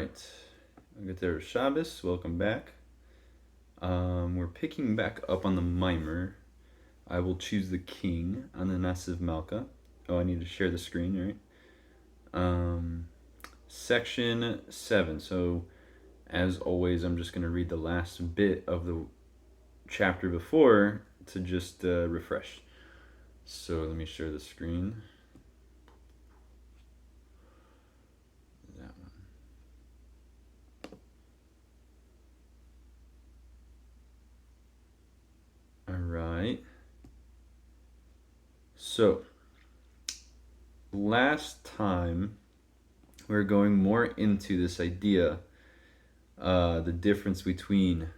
right. Good Shabbos. Welcome back. We're picking back up on the Maamar. I will choose the king on the Nasiv Malka. Oh, I need to share the screen, right? Section 7. So, as always, I'm just going to read the last bit of the chapter before to just refresh. So, let me share the screen. That one. All right. So, last time we are going more into this idea, the difference between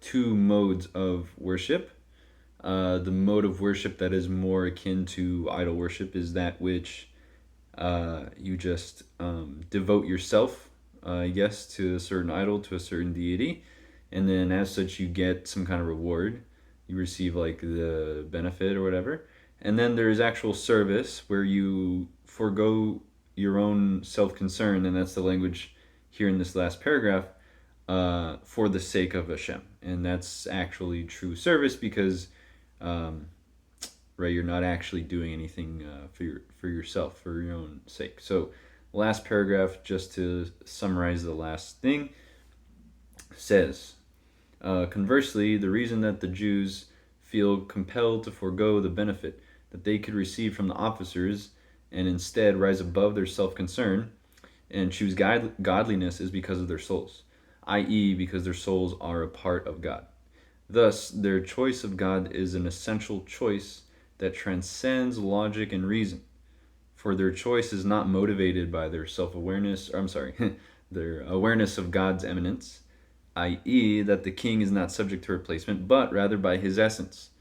two modes of worship. The mode of worship that is more akin to idol worship is that which you just devote yourself, I guess, to a certain idol, to a certain deity, and then as such you get some kind of reward. You receive like the benefit or whatever. And then there's actual service where you forego your own self-concern, and that's the language here in this last paragraph, for the sake of Hashem. And that's actually true service because, right, you're not actually doing anything for yourself, for your own sake. So, last paragraph, just to summarize the last thing, says, conversely, the reason that the Jews feel compelled to forego the benefit that they could receive from the officers and instead rise above their self-concern and choose godliness is because of their souls, i.e., because their souls are a part of God. Thus, their choice of God is an essential choice that transcends logic and reason, for their choice is not motivated by their self-awareness, or I'm sorry, their awareness of God's eminence, i.e., that the king is not subject to replacement, but rather by his essence.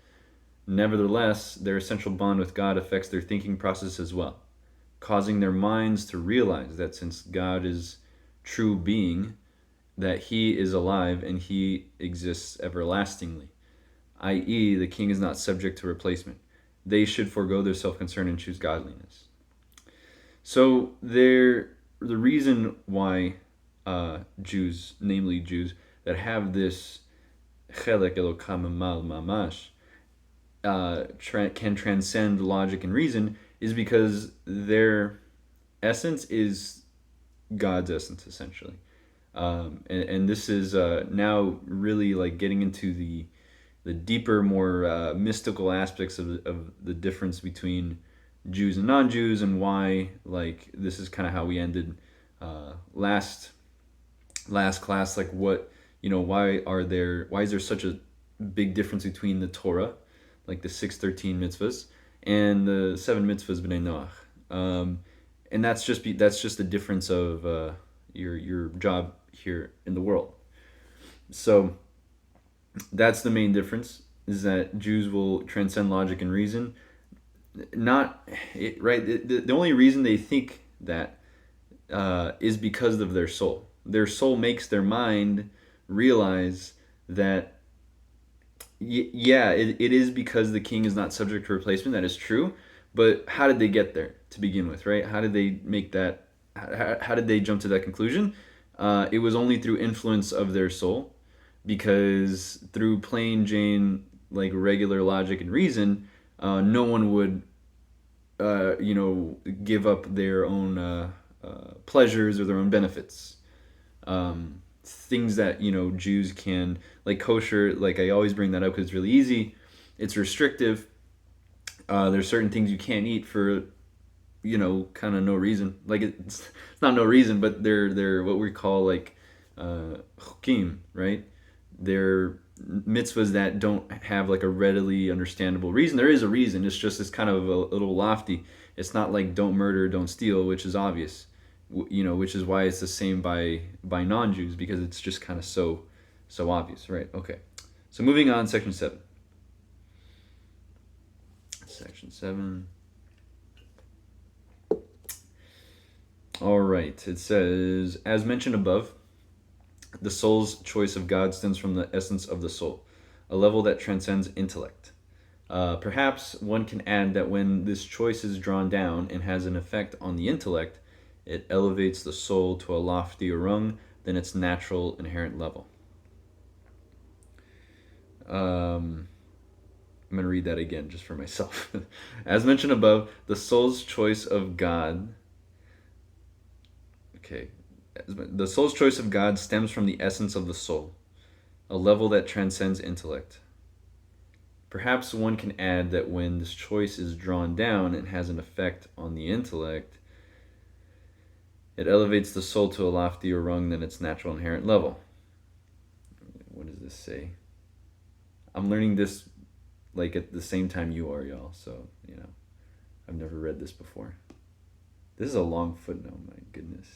Nevertheless, their essential bond with God affects their thinking process as well, causing their minds to realize that since God is true being, that he is alive and he exists everlastingly, i.e., the king is not subject to replacement. They should forego their self-concern and choose godliness. So the reason why Jews, namely Jews, that have this chelek elokam mal mamash, can transcend logic and reason is because their essence is God's essence, essentially. And this is now really like getting into the deeper, more mystical aspects of the difference between Jews and non-Jews, and why, like, this is kind of how we ended last class. Like, what, why is there such a big difference between the Torah, like the 613 mitzvahs, and the 7 mitzvahs b'nei Noach? And that's just the difference of your job here in the world. So that's the main difference, is that Jews will transcend logic and reason. The only reason they think that is because of their soul. Their soul makes their mind realize that it is because the king is not subject to replacement. That is true. But how did they get there to begin with, right? How did they make that? How did they jump to that conclusion? It was only through influence of their soul, because through plain Jane, like regular logic and reason, no one would, give up their own pleasures or their own benefits. Things that Jews can, like kosher. Like, I always bring that up because it's really easy. It's restrictive. There's certain things you can't eat for kind of no reason. Like, it's not no reason, but they're what we call like chukim, right? They're mitzvahs that don't have like a readily understandable reason. There is a reason. It's kind of a little lofty. It's not like don't murder, don't steal, which is obvious. Which is why it's the same by non-Jews, because it's just kind of so obvious, right? Okay. So moving on, section 7. Section 7. All right. It says, as mentioned above, the soul's choice of God stems from the essence of the soul, a level that transcends intellect. Perhaps one can add that when this choice is drawn down and has an effect on the intellect, It elevates the soul to a loftier rung than its natural inherent level. I'm going to read that again just for myself. As mentioned above, the soul's choice of God. Okay. The soul's choice of God stems from the essence of the soul, a level that transcends intellect. Perhaps one can add that when this choice is drawn down and has an effect on the intellect, it elevates the soul to a loftier rung than its natural inherent level. What does this say? I'm learning this like at the same time you are, y'all. So, I've never read this before. This is a long footnote, my goodness.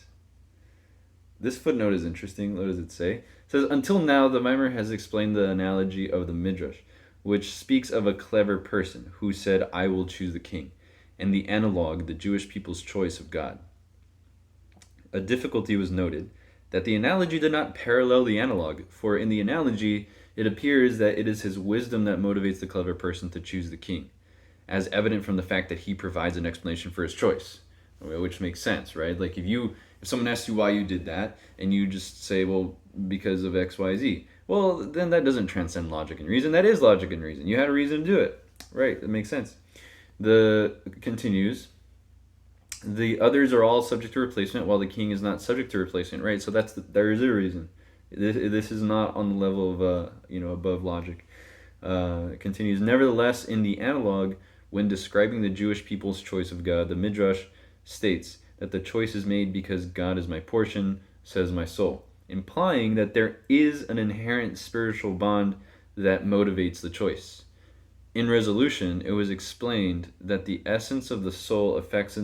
This footnote is interesting. What does it say? It says, until now, the Maamar has explained the analogy of the Midrash, which speaks of a clever person who said, I will choose the king, and the analog, the Jewish people's choice of God. A difficulty was noted that the analogy did not parallel the analog, for in the analogy, it appears that it is his wisdom that motivates the clever person to choose the king, as evident from the fact that he provides an explanation for his choice, which makes sense, right? Like if someone asks you why you did that, and you just say, well, because of X, Y, Z, well, then that doesn't transcend logic and reason. That is logic and reason. You had a reason to do it, right? That makes sense. Continues. The others are all subject to replacement, while the king is not subject to replacement, right? So there is a reason. This is not on the level of above logic. It continues. Nevertheless, in the analog, when describing the Jewish people's choice of God, the Midrash states that the choice is made because God is my portion, says my soul, implying that there is an inherent spiritual bond that motivates the choice. In resolution, it was explained that the essence of the soul affects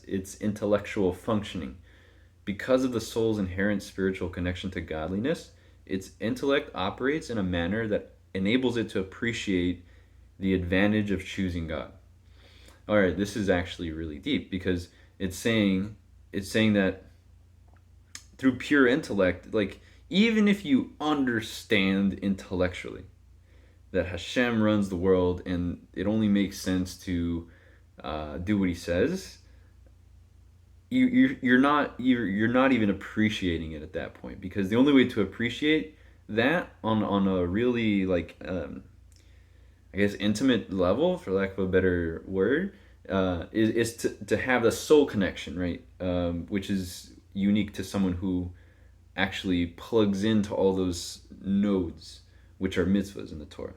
its intellectual functioning. Because of the soul's inherent spiritual connection to godliness, its intellect operates in a manner that enables it to appreciate the advantage of choosing God. All right, this is actually really deep because it's saying that through pure intellect, like even if you understand intellectually that Hashem runs the world and it only makes sense to do what He says, you're not even appreciating it at that point, because the only way to appreciate that on a really I guess intimate level, for lack of a better word, is to have the soul connection, right? Which is unique to someone who actually plugs into all those nodes, which are mitzvahs in the Torah.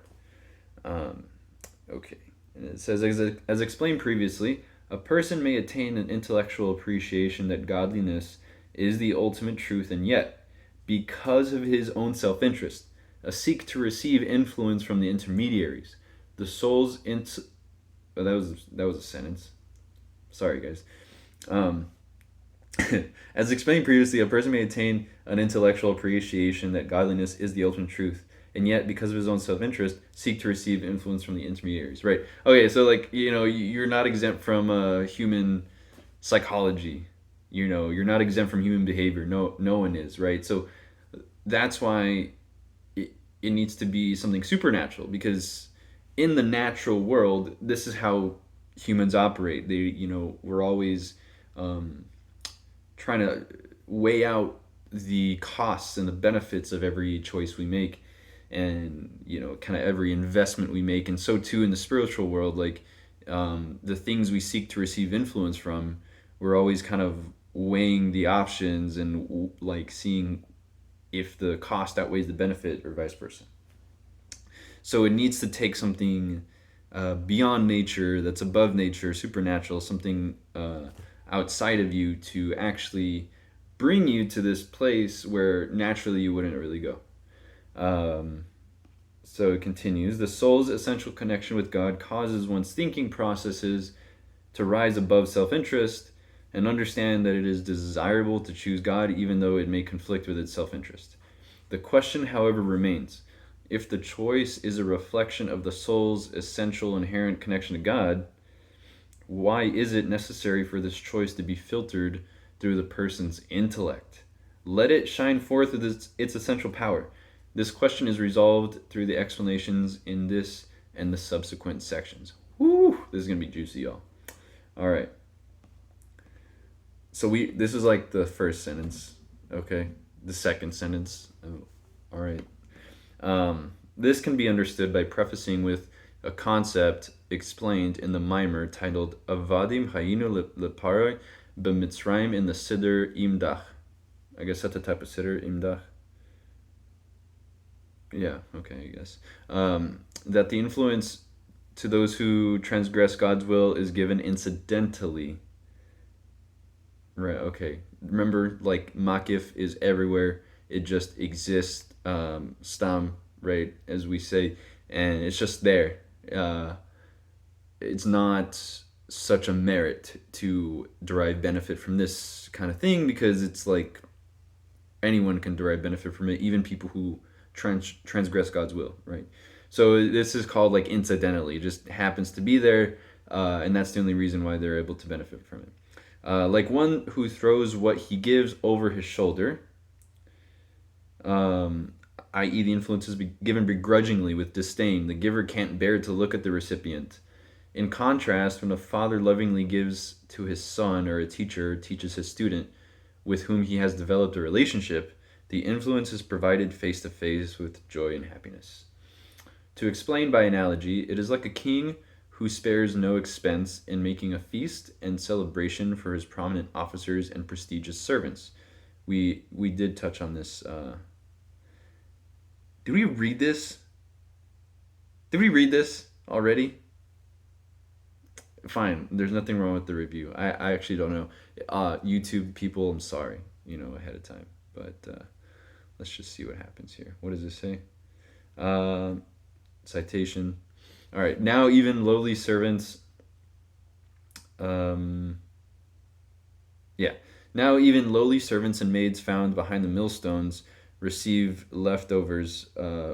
Okay, and it says, as explained previously, a person may attain an intellectual appreciation that godliness is the ultimate truth, and yet, because of his own self-interest, seek to receive influence from the intermediaries. The soul's that was a sentence. Sorry, guys. As explained previously, a person may attain an intellectual appreciation that godliness is the ultimate truth, and yet, because of his own self-interest, seek to receive influence from the intermediaries. Right. Okay, so you're not exempt from human psychology. You're not exempt from human behavior. No one is, right? So that's why it needs to be something supernatural, because in the natural world, this is how humans operate. We're always trying to weigh out the costs and the benefits of every choice we make, and kind of every investment we make. And so too in the spiritual world, the things we seek to receive influence from, we're always kind of weighing the options and seeing if the cost outweighs the benefit or vice versa. So it needs to take something beyond nature, that's above nature, supernatural, something outside of you to actually bring you to this place where naturally you wouldn't really go. So it continues. The soul's essential connection with God causes one's thinking processes to rise above self-interest and understand that it is desirable to choose God even though it may conflict with its self-interest. The question, however, remains: if the choice is a reflection of the soul's essential inherent connection to God, why is it necessary for this choice to be filtered through the person's intellect? Let it shine forth with its essential power. This question is resolved through the explanations in this and the subsequent sections. Woo! This is going to be juicy, y'all. All right. So this is like the first sentence, okay? The second sentence. Oh, all right. This can be understood by prefacing with a concept explained in the mimer titled Avadim Hayinu Leparoi B'Mitzrayim in the Siddur Imdach. I guess that's a type of Siddur, Imdach. Yeah, okay, I guess. That the influence to those who transgress God's will is given incidentally. Right, okay. Remember, like, Makif is everywhere. It just exists, stam, right, as we say, and it's just there. Uh, it's not such a merit to derive benefit from this kind of thing because it's like anyone can derive benefit from it, even people who transgress God's will, right? So this is called like incidentally. It just happens to be there, and that's the only reason why they're able to benefit from it. Like one who throws what he gives over his shoulder, i.e., the influence is given begrudgingly with disdain. The giver can't bear to look at the recipient. In contrast, when a father lovingly gives to his son, or a teacher teaches his student with whom he has developed a relationship, the influence is provided face to face with joy and happiness. To explain by analogy, it is like a king who spares no expense in making a feast and celebration for his prominent officers and prestigious servants. We did touch on this. Did we read this? Did we read this already? Fine. There's nothing wrong with the review. I actually don't know. YouTube people, I'm sorry, ahead of time. But let's just see what happens here. What does it say? Citation. All right. Now even lowly servants. Now even lowly servants and maids found behind the millstones receive leftovers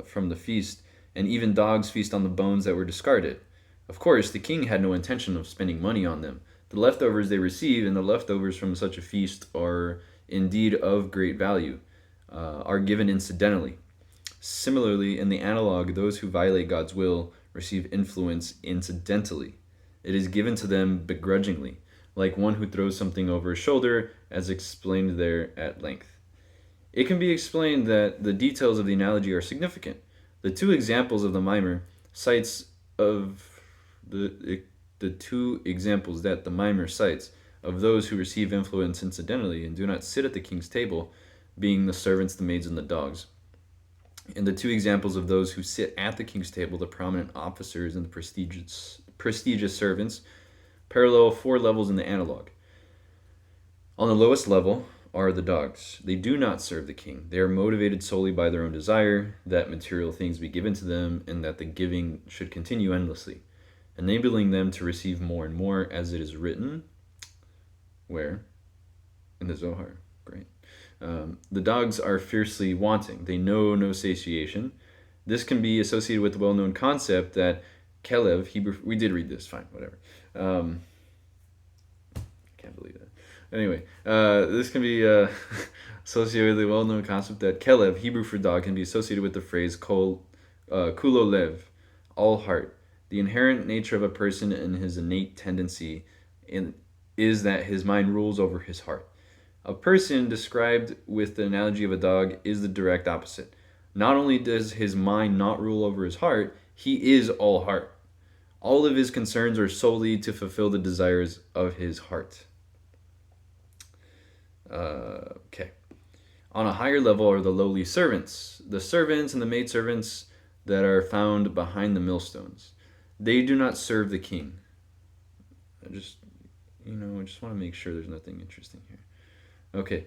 from the feast, and even dogs feast on the bones that were discarded. Of course, the king had no intention of spending money on them. The leftovers they receive and the leftovers from such a feast are indeed of great value, are given incidentally. Similarly, in the analog, those who violate God's will receive influence incidentally. It is given to them begrudgingly, like one who throws something over his shoulder, as explained there at length. It can be explained that the details of the analogy are significant. The two examples of the mimer cites of the two examples that the mimer cites of those who receive influence incidentally and do not sit at the king's table, being the servants, the maids, and the dogs. And the two examples of those who sit at the king's table, the prominent officers and the prestigious servants, parallel 4 levels in the analog. On the lowest level are the dogs. They do not serve the king. They are motivated solely by their own desire that material things be given to them and that the giving should continue endlessly, enabling them to receive more and more, as it is written. Where? In the Zohar. Great. The dogs are fiercely wanting. They know no satiation. This can be associated with the well-known concept that Kelev, Hebrew... We did read this. Fine, whatever. Can't believe that. Anyway, this can be associated with the well-known concept that Kelev, Hebrew for dog, can be associated with the phrase kulo lev, all heart. The inherent nature of a person and his innate tendency is that his mind rules over his heart. A person described with the analogy of a dog is the direct opposite. Not only does his mind not rule over his heart, he is all heart. All of his concerns are solely to fulfill the desires of his heart. Okay. On a higher level are the lowly servants, the servants and the maidservants that are found behind the millstones. They do not serve the king. I just want to make sure there's nothing interesting here. Okay.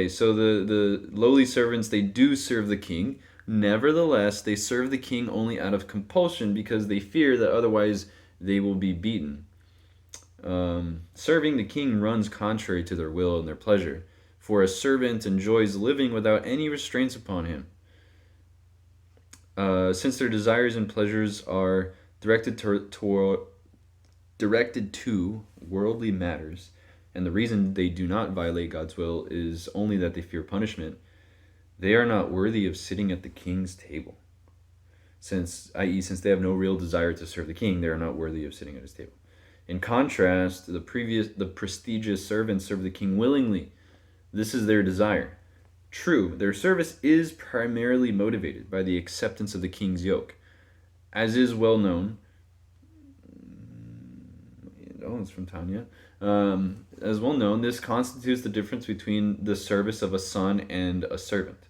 So the lowly servants, they do serve the king. Nevertheless, they serve the king only out of compulsion because they fear that otherwise they will be beaten. Serving the king runs contrary to their will and their pleasure, for a servant enjoys living without any restraints upon him. Since their desires and pleasures are directed to worldly matters, and the reason they do not violate God's will is only that they fear punishment, they are not worthy of sitting at the king's table. Since they have no real desire to serve the king, they are not worthy of sitting at his table. In contrast, the prestigious servants serve the king willingly. This is their desire. True, their service is primarily motivated by the acceptance of the king's yoke. As is well known, oh, it's from Tanya. As well known, this constitutes the difference between the service of a son and a servant.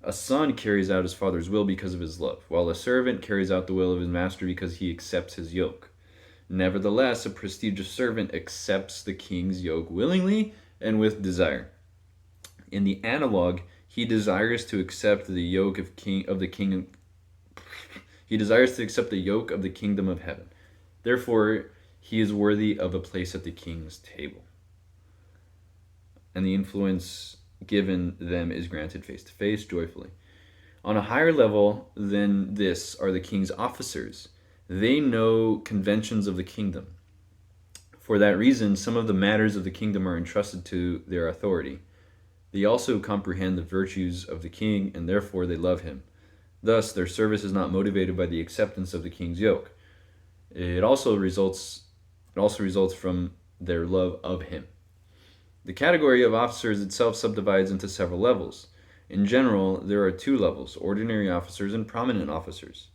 A son carries out his father's will because of his love, while a servant carries out the will of his master because he accepts his yoke. Nevertheless, a prestigious servant accepts the king's yoke willingly and with desire. In the analog, he desires to accept the yoke of the king. He desires to accept the yoke of the kingdom of heaven. Therefore, he is worthy of a place at the king's table. And the influence given them is granted face to face, joyfully. On a higher level than this are the king's officers. They know conventions of the kingdom. For that reason, some of the matters of the kingdom are entrusted to their authority. They also comprehend the virtues of the king, and therefore they love him. Thus, their service is not motivated by the acceptance of the king's yoke. It also results from their love of him. The category of officers itself subdivides into several levels. In general, there are two levels: ordinary officers and prominent officers.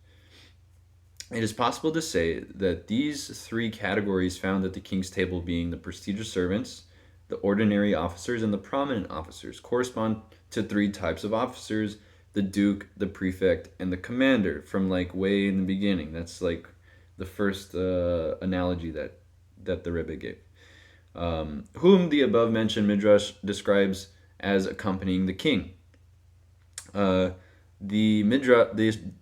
It is possible to say that these three categories found at the king's table, being the prestigious servants, the ordinary officers, and the prominent officers, correspond to three types of officers: the duke, the prefect, and the commander, from like way in the beginning. That's like the first analogy that the Rebbe gave. Whom the above mentioned Midrash describes as accompanying the king. The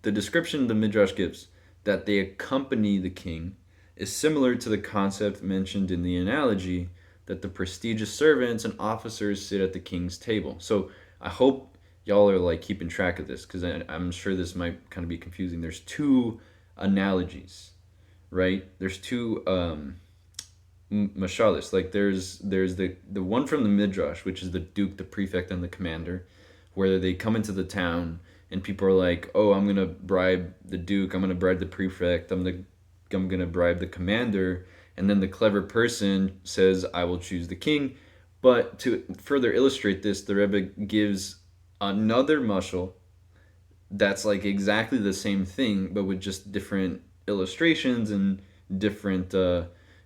description the Midrash gives, that they accompany the king, is similar to the concept mentioned in the analogy that the prestigious servants and officers sit at the king's table. So I hope y'all are like keeping track of this, because I'm sure this might kind of be confusing. There's two analogies, right? There's two mashalis. Like there's the one from the Midrash, which is the duke, the prefect, and the commander, where they come into the town and people are like, oh, I'm gonna bribe the duke, I'm gonna bribe the prefect, I'm gonna bribe the commander, and then the clever person says, I will choose the king. But to further illustrate this, the Rebbe gives another mashal that's like exactly the same thing, but with just different illustrations and different.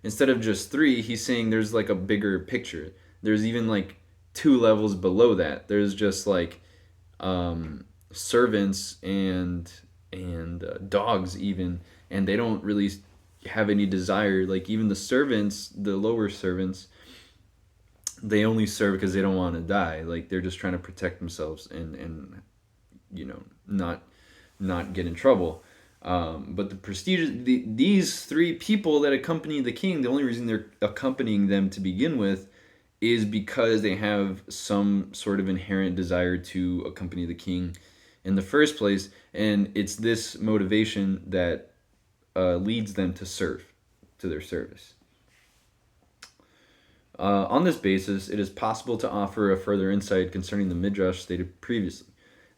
Instead of just three, he's saying there's like a bigger picture. There's even like two levels below that. There's just like servants and dogs even, and they don't really have any desire. Like even the servants, the lower servants, they only serve because they don't want to die. Like they're just trying to protect themselves and not get in trouble. But the prestigious, these three people that accompany the king, the only reason they're accompanying them to begin with is because they have some sort of inherent desire to accompany the king in the first place, and it's this motivation that leads them to serve, to their service. On this basis, it is possible to offer a further insight concerning the Midrash stated previously.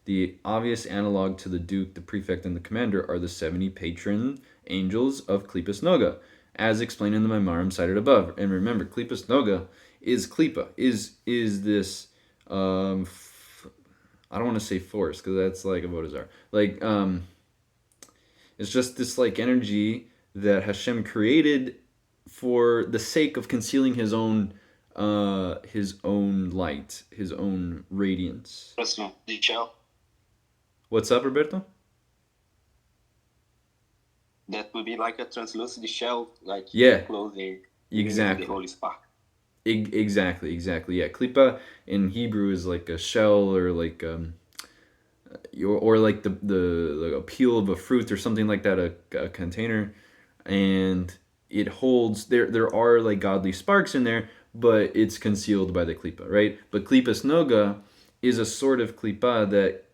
The obvious analog to the duke, the prefect, and the commander are the 70 patron angels of Klipas Noga, as explained in the Maamar cited above. And remember, Klipas Noga is Klipa, is this, I don't want to say force, because that's like a Vodazar. Like, it's just this like energy that Hashem created for the sake of concealing his own light, his own radiance. What's up, Roberto? That would be like a translucent shell, like clothing. Exactly. The holy spark. Exactly. Yeah, klipa in Hebrew is like a shell, or like or like the a peel of a fruit or something like that, a container, and it holds. There are like godly sparks in there, but it's concealed by the klipa, right? But klipas noga is a sort of klipa that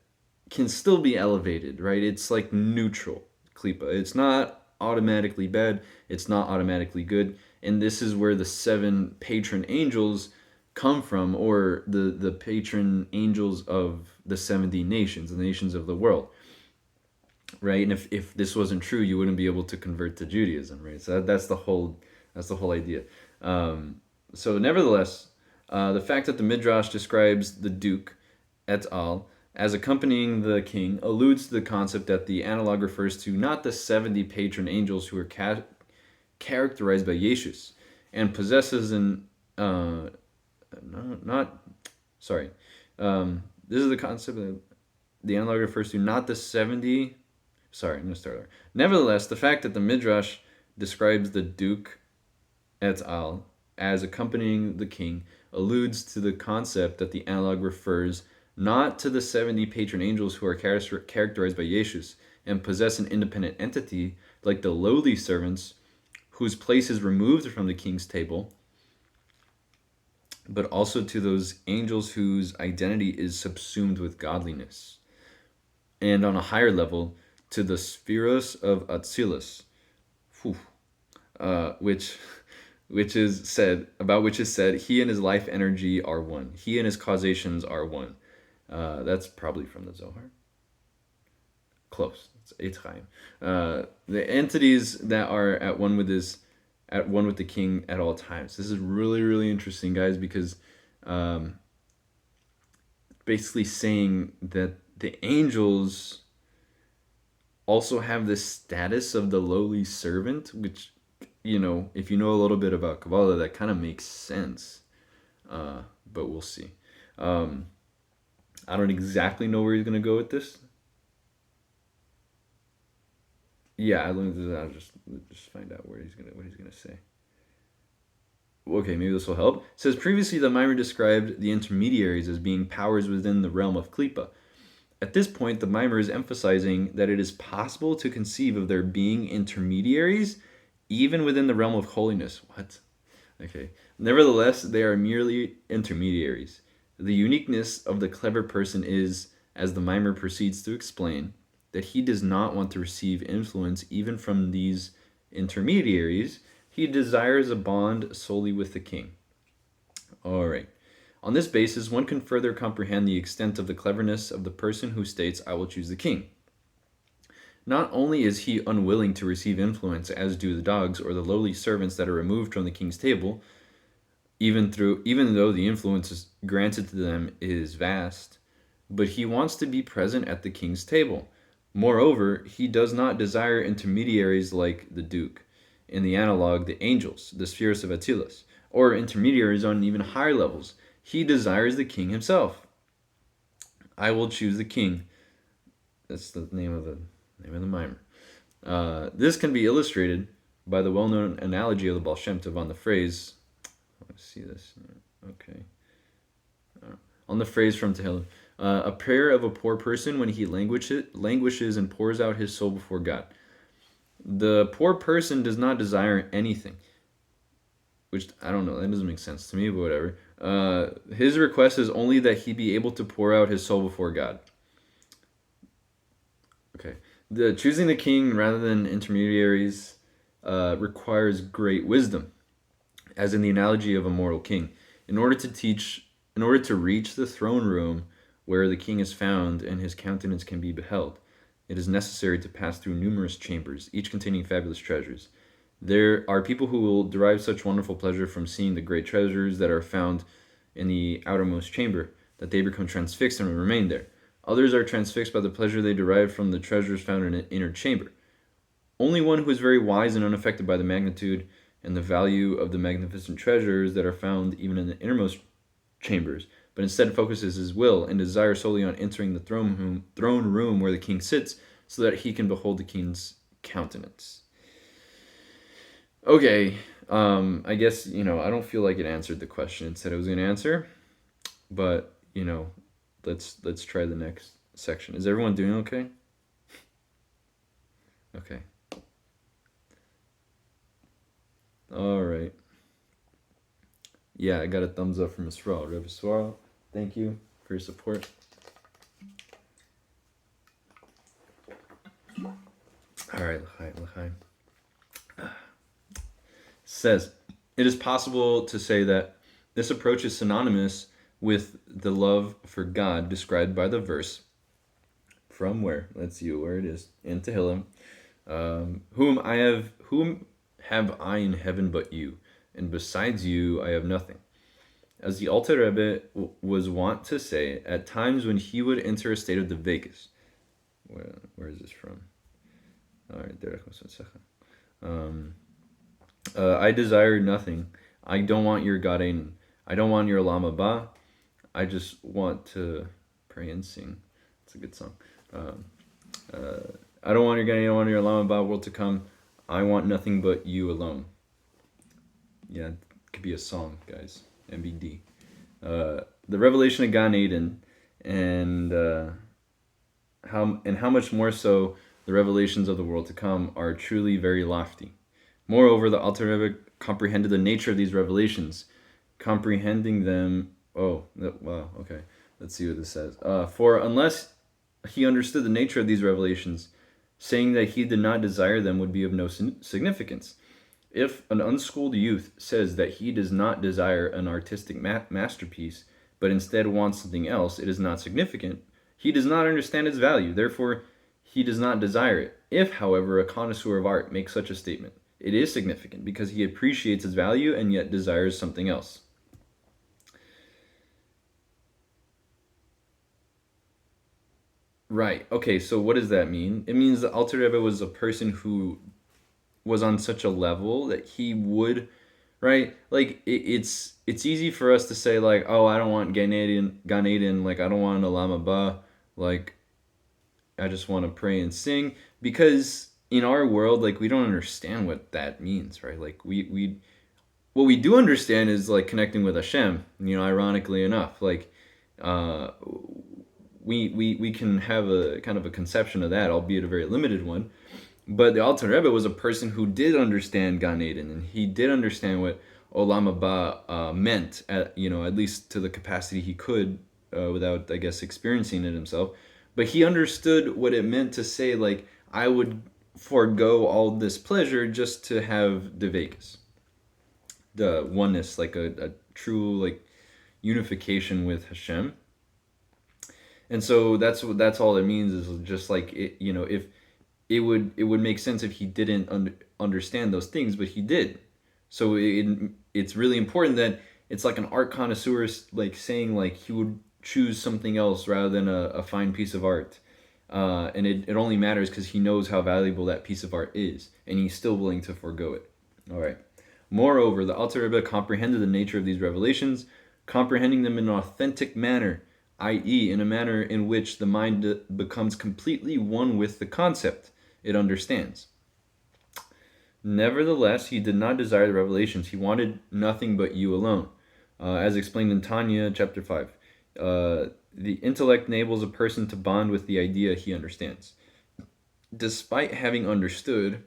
can still be elevated, right? It's like neutral klipa. It's not automatically bad. It's not automatically good. And this is where the 7 patron angels come from, or the patron angels of the 70 nations, the nations of the world, right? And if this wasn't true, you wouldn't be able to convert to Judaism, right? So that's the whole That's the whole idea. So, nevertheless, the fact that the Midrash describes the Duke et al. As accompanying the king alludes to the concept that the analog refers to not the 70 patron angels who are characterized by Yeshus and possesses an not sorry. This is the concept that the analog refers to not the 70. Sorry, I'm going to start over. Nevertheless, the fact that the Midrash describes the Duke et al. As accompanying the king alludes to the concept that the analog refers not to the 70 patron angels who are characterized by Yeshus and possess an independent entity like the lowly servants whose place is removed from the king's table, but also to those angels whose identity is subsumed with godliness. And on a higher level, to the spheros of Atzilus, which is said, he and his life energy are one. He and his causations are one. That's probably from the Zohar. Close. It's Eitz Chaim. The entities that are at one with the king at all times. This is really, really interesting, guys, because basically saying that the angels also have this status of the lowly servant, which, if you know a little bit about Kabbalah, that kind of makes sense. But we'll see. I don't exactly know where he's gonna go with this. Yeah, I'll just find out what he's gonna say. Okay, maybe this will help. It says previously the Maamar described the intermediaries as being powers within the realm of Klippa. At this point, the Maamar is emphasizing that it is possible to conceive of there being intermediaries even within the realm of holiness. What? Okay. Nevertheless, they are merely intermediaries. The uniqueness of the clever person is, as the Maamar proceeds to explain, that he does not want to receive influence even from these intermediaries. He desires a bond solely with the king. All right. On this basis, one can further comprehend the extent of the cleverness of the person who states, "I will choose the king." Not only is he unwilling to receive influence, as do the dogs or the lowly servants that are removed from the king's table, even though the influence granted to them is vast, but he wants to be present at the king's table. Moreover, he does not desire intermediaries like the Duke, in the analog, the angels, the spheres of Atzilus, or intermediaries on even higher levels. He desires the king himself. I will choose the king. That's the name of the Maamar. This can be illustrated by the well-known analogy of the Baal Shem Tov on the phrase. Let's see this. Okay. On the phrase from Tehillim. A prayer of a poor person when he languishes and pours out his soul before God. The poor person does not desire anything. Which, I don't know, that doesn't make sense to me, but whatever. His request is only that he be able to pour out his soul before God. Okay. Choosing the king rather than intermediaries requires great wisdom, as in the analogy of a mortal king. In order to reach the throne room where the king is found and his countenance can be beheld, it is necessary to pass through numerous chambers, each containing fabulous treasures. There are people who will derive such wonderful pleasure from seeing the great treasures that are found in the outermost chamber that they become transfixed and remain there. Others are transfixed by the pleasure they derive from the treasures found in an inner chamber. Only one who is very wise and unaffected by the magnitude and the value of the magnificent treasures that are found even in the innermost chambers, but instead focuses his will and desire solely on entering the throne room where the king sits, so that he can behold the king's countenance. Okay, I guess, I don't feel like it answered the question it said it was going to answer, but, let's try the next section. Is everyone doing okay? Okay. All right. Yeah, I got a thumbs up from Yisrael. Reb Yisrael, thank you for your support. All right, l'chaim. Says, it is possible to say that this approach is synonymous with the love for God described by the verse from where? Let's see where it is. In Tehillim. Whom have I in heaven but you, and besides you I have nothing. As the Alter Rebbe was wont to say, at times when he would enter a state of Dvekas. Where is this from? All right, there. Um, I desire nothing. I don't want your Garein. I don't want your Lama Ba. I just want to pray and sing. It's a good song. Um, I don't want your Garein. I don't want your Lama Ba world to come. I want nothing but you alone. Yeah, it could be a song, guys. MBD. The revelation of Gan Eden, and how much more so the revelations of the world to come are truly very lofty. Moreover, the Alter Rebbe comprehended the nature of these revelations, comprehending them. Oh, wow. Okay, let's see what this says. For unless he understood the nature of these revelations, saying that he did not desire them would be of no significance. If an unschooled youth says that he does not desire an artistic masterpiece, but instead wants something else, it is not significant. He does not understand its value, therefore he does not desire it. If, however, a connoisseur of art makes such a statement, it is significant because he appreciates its value and yet desires something else. Right. Okay, so what does that mean? It means that Alter Rebbe was a person who was on such a level that he would, right? Like it's easy for us to say like, oh, I don't want Gan Eden, like I don't want Alama Ba, like I just want to pray and sing, because in our world, like we don't understand what that means, right? Like we what we do understand is like connecting with Hashem. Ironically enough, like uh, we can have a kind of a conception of that, albeit a very limited one. But the Alter Rebbe was a person who did understand Gan Eden, and he did understand what Olam Haba meant, at least to the capacity he could, without, I guess, experiencing it himself. But he understood what it meant to say, like, I would forego all this pleasure just to have the Vegas, the oneness, like a true like unification with Hashem. And so that's all it means, is just like if it would make sense if he didn't understand those things, but he did. So it's really important that it's like an art connoisseur, like saying like he would choose something else rather than a fine piece of art. And it only matters because he knows how valuable that piece of art is, and he's still willing to forego it. All right. Moreover, the Alter Rebbe comprehended the nature of these revelations, comprehending them in an authentic manner, i.e., in a manner in which the mind becomes completely one with the concept it understands. Nevertheless, he did not desire the revelations. He wanted nothing but you alone. As explained in Tanya, chapter 5. The intellect enables a person to bond with the idea he understands. Despite having understood,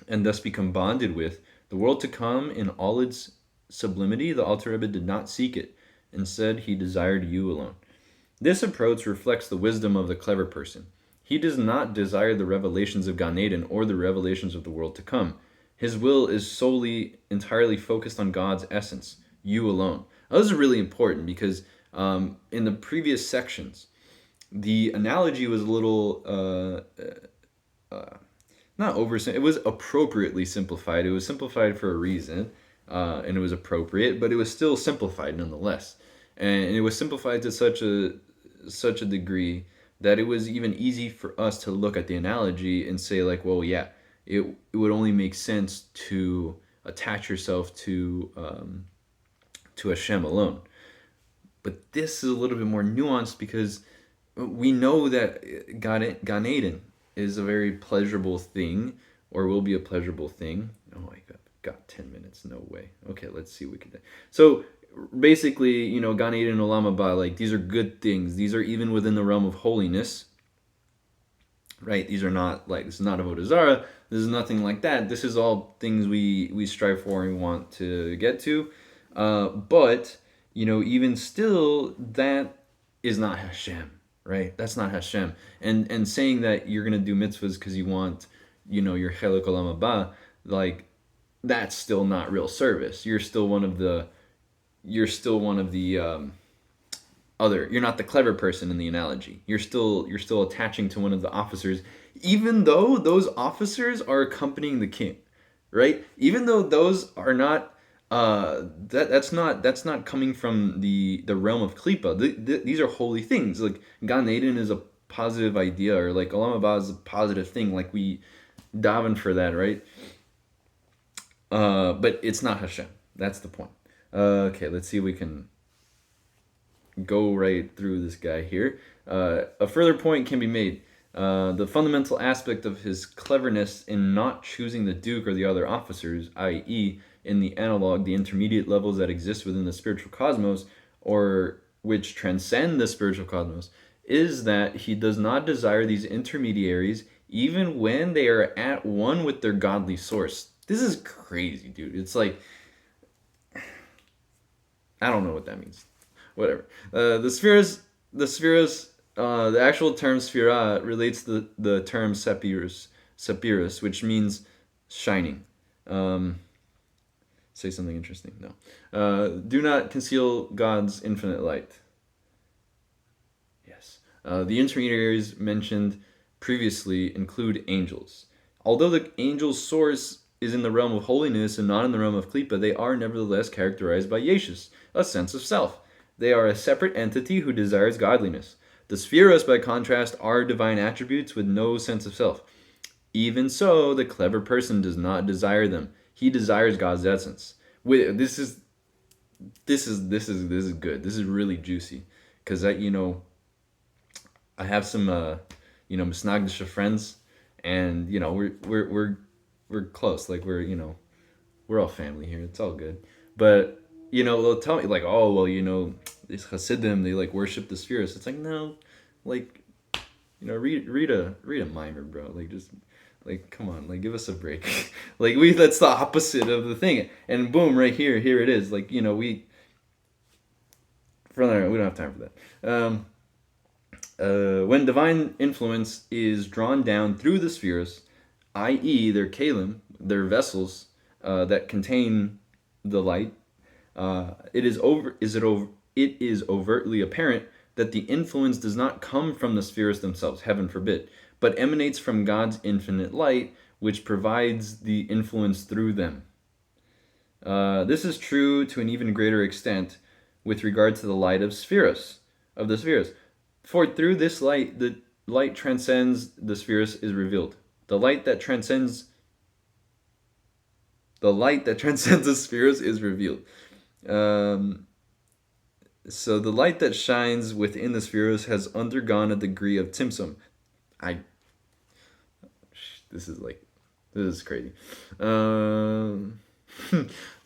and thus become bonded with, the world to come in all its sublimity, the Alter Rebbe did not seek it. Instead, he desired you alone. This approach reflects the wisdom of the clever person. He does not desire the revelations of Gan Eden or the revelations of the world to come. His will is entirely focused on God's essence, you alone. Now, this is really important because in the previous sections, the analogy was a little not over. It was appropriately simplified. It was simplified for a reason, and it was appropriate, but it was still simplified nonetheless. And it was simplified to such a degree that it was even easy for us to look at the analogy and say like, well, yeah, it would only make sense to attach yourself to Hashem alone. But this is a little bit more nuanced because we know that Gan Eden is a very pleasurable thing, or will be a pleasurable thing. Oh, I got 10 minutes. No way. Okay, let's see what we can do. So basically, Gan Eden and Olam Haba, like these are good things. These are even within the realm of holiness, right? These are not like, this is not Avodah Zarah. This is nothing like that. This is all things we strive for and want to get to. But even still, that is not Hashem, right? That's not Hashem. And saying that you're gonna do mitzvahs because you want, your Chelek Olam Haba, like that's still not real service. You're still one of the other. You're not the clever person in the analogy. You're still attaching to one of the officers, even though those officers are accompanying the king. right? Even though those are not that's not coming from the realm of klipa. These are holy things. Like Gan Eden is a positive idea, or like Olam Haba is a positive thing. Like we daven for that, right? But it's not Hashem. That's the point. Okay, let's see if we can go right through this guy here. A further point can be made. The fundamental aspect of his cleverness in not choosing the Duke or the other officers, i.e., in the analog, the intermediate levels that exist within the spiritual cosmos, or which transcend the spiritual cosmos, is that he does not desire these intermediaries even when they are at one with their godly source. This is crazy, dude. It's like, I don't know what that means. Whatever. The actual term sphira relates to the term sapirus, which means shining. Say something interesting. No. Do not conceal God's infinite light. Yes. The intermediaries mentioned previously include angels. Although the angel's source is in the realm of holiness and not in the realm of klipa, they are nevertheless characterized by yeshus, a sense of self. They are a separate entity who desires godliness. The spheros, by contrast, are divine attributes with no sense of self. Even so, the clever person does not desire them. He desires God's essence. This is good. This is really juicy because I have some Misnagdisha friends, and we're close. Like we're all family here. It's all good. But they'll tell me like, oh well, these Hasidim, they like worship the spheres. It's like, no, like read a mimer, bro. Like just like come on, like give us a break. Like that's the opposite of the thing. And boom, right here it is. Like we don't have time for that. When divine influence is drawn down through the spheres, i.e., their kalim, their vessels that contain the light, it is overtly apparent that the influence does not come from the spheres themselves, heaven forbid, but emanates from God's infinite light, which provides the influence through them. This is true to an even greater extent with regard to the light of the spheres. For through this light, the light transcends the spheres is revealed. The light that transcends the spheres is revealed. So the light that shines within the spheres has undergone a degree of tzimtzum. This is crazy.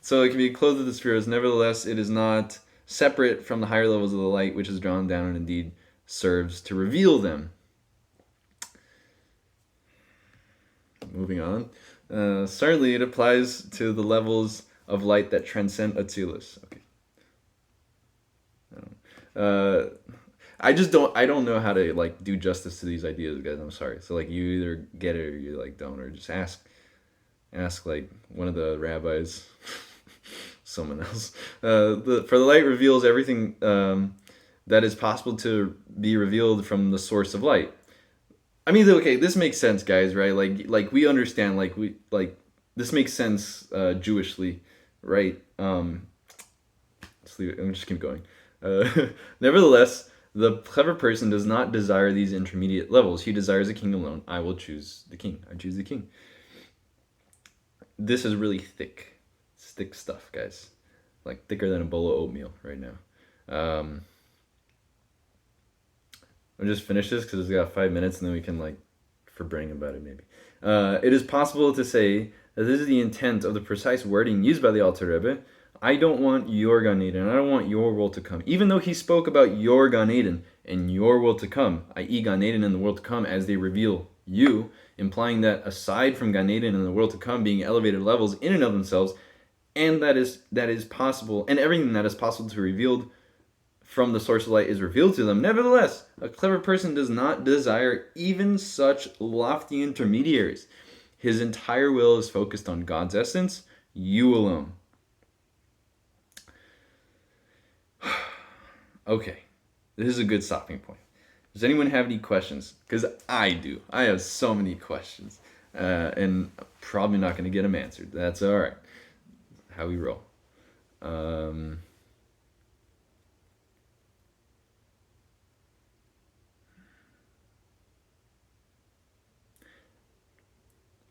So it can be clothed with the spheres. Nevertheless, it is not separate from the higher levels of the light, which is drawn down and indeed serves to reveal them. Moving on. Certainly, it applies to the levels of light that transcend Atzilus. Okay. I don't know how to like do justice to these ideas, guys. I'm sorry. So like you either get it or you like don't, or just ask like one of the rabbis, someone else. For the light reveals everything that is possible to be revealed from the source of light. I mean, okay, this makes sense, guys, right? Like we understand, this makes sense Jewishly, right? Let's leave it. I'm just keep going. Nevertheless, the clever person does not desire these intermediate levels. He desires a king alone. I will choose the king. I choose the king. This is really thick stuff, guys. Like thicker than a bowl of oatmeal right now. I'll just finish this because it's got 5 minutes, and then we can bring about it maybe. It is possible to say that this is the intent of the precise wording used by the Alter Rebbe. I don't want your Gan Eden. I don't want your world to come. Even though he spoke about your Gan Eden and your world to come, i.e. Gan Eden and the world to come as they reveal you, implying that aside from Gan Eden and the world to come being elevated levels in and of themselves, and that is possible, and everything that is possible to be revealed from the source of light is revealed to them. Nevertheless, a clever person does not desire even such lofty intermediaries. His entire will is focused on God's essence, you alone. Okay, this is a good stopping point. Does anyone have any questions? Because I do. I have so many questions. and probably not going to get them answered. That's all right. How we roll. Um,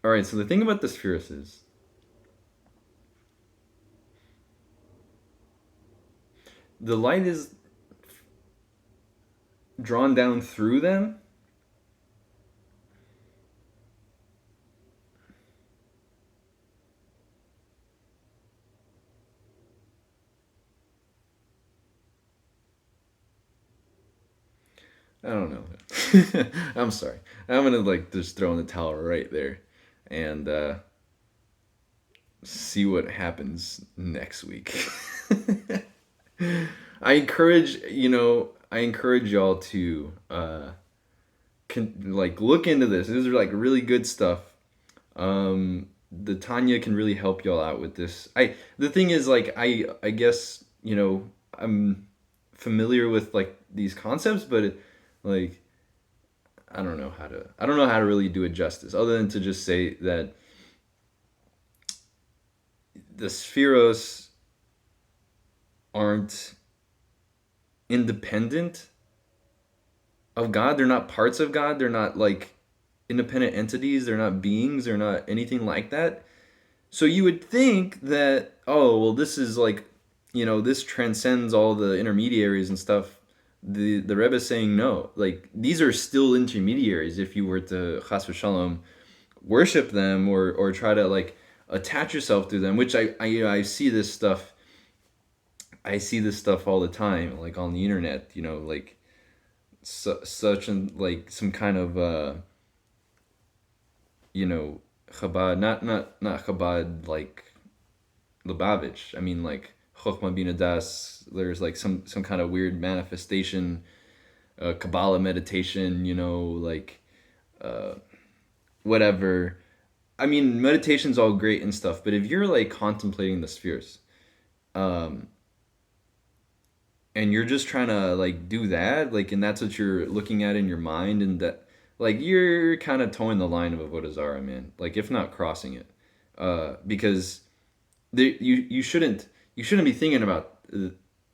all right. So the thing about the spheres is the light is drawn down through them. I don't know. I'm sorry. I'm gonna like just throw in the towel right there, and see what happens next week. I encourage y'all to like look into this. This is like really good stuff. The Tanya can really help y'all out with this. The thing is like I guess I'm familiar with like these concepts, but like I don't know how to really do it justice other than to just say that the spheros aren't independent of God. They're not parts of God. They're not like independent entities. They're not beings. They're not anything like that. So you would think that, oh, well, this is like, this transcends all the intermediaries and stuff. The Rebbe is saying no. Like these are still intermediaries. If you were to chas v'shalom worship them or try to like attach yourself to them, which I see this stuff. I see this stuff all the time, like on the internet. Like such and like some kind of Chabad, not Chabad like Lubavitch. I mean like Chochmah Bina Das. There's like some kind of weird manifestation, Kabbalah meditation. Like whatever. I mean, meditation's all great and stuff, but if you're like contemplating the spheres, um, and you're just trying to like do that, like, and that's what you're looking at in your mind, and that, like, you're kind of towing the line of Avodah Zarah, man. Like, if not crossing it, because you shouldn't be thinking about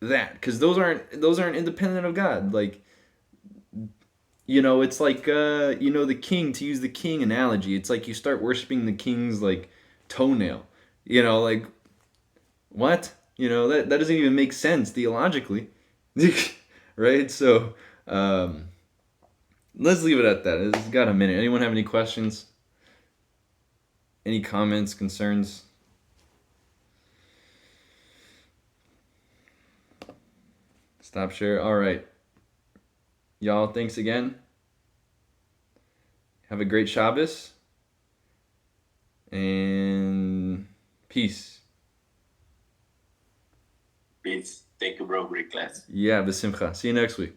that because those aren't independent of God. Like, it's like the king. To use the king analogy, it's like you start worshiping the king's like toenail. Like what? That doesn't even make sense theologically, right? So let's leave it at that. It's got a minute. Anyone have any questions? Any comments, concerns? Stop share. All right, y'all. Thanks again. Have a great Shabbos and peace. Peace. Thank you, bro. Great class. Yeah, b'simcha. See you next week.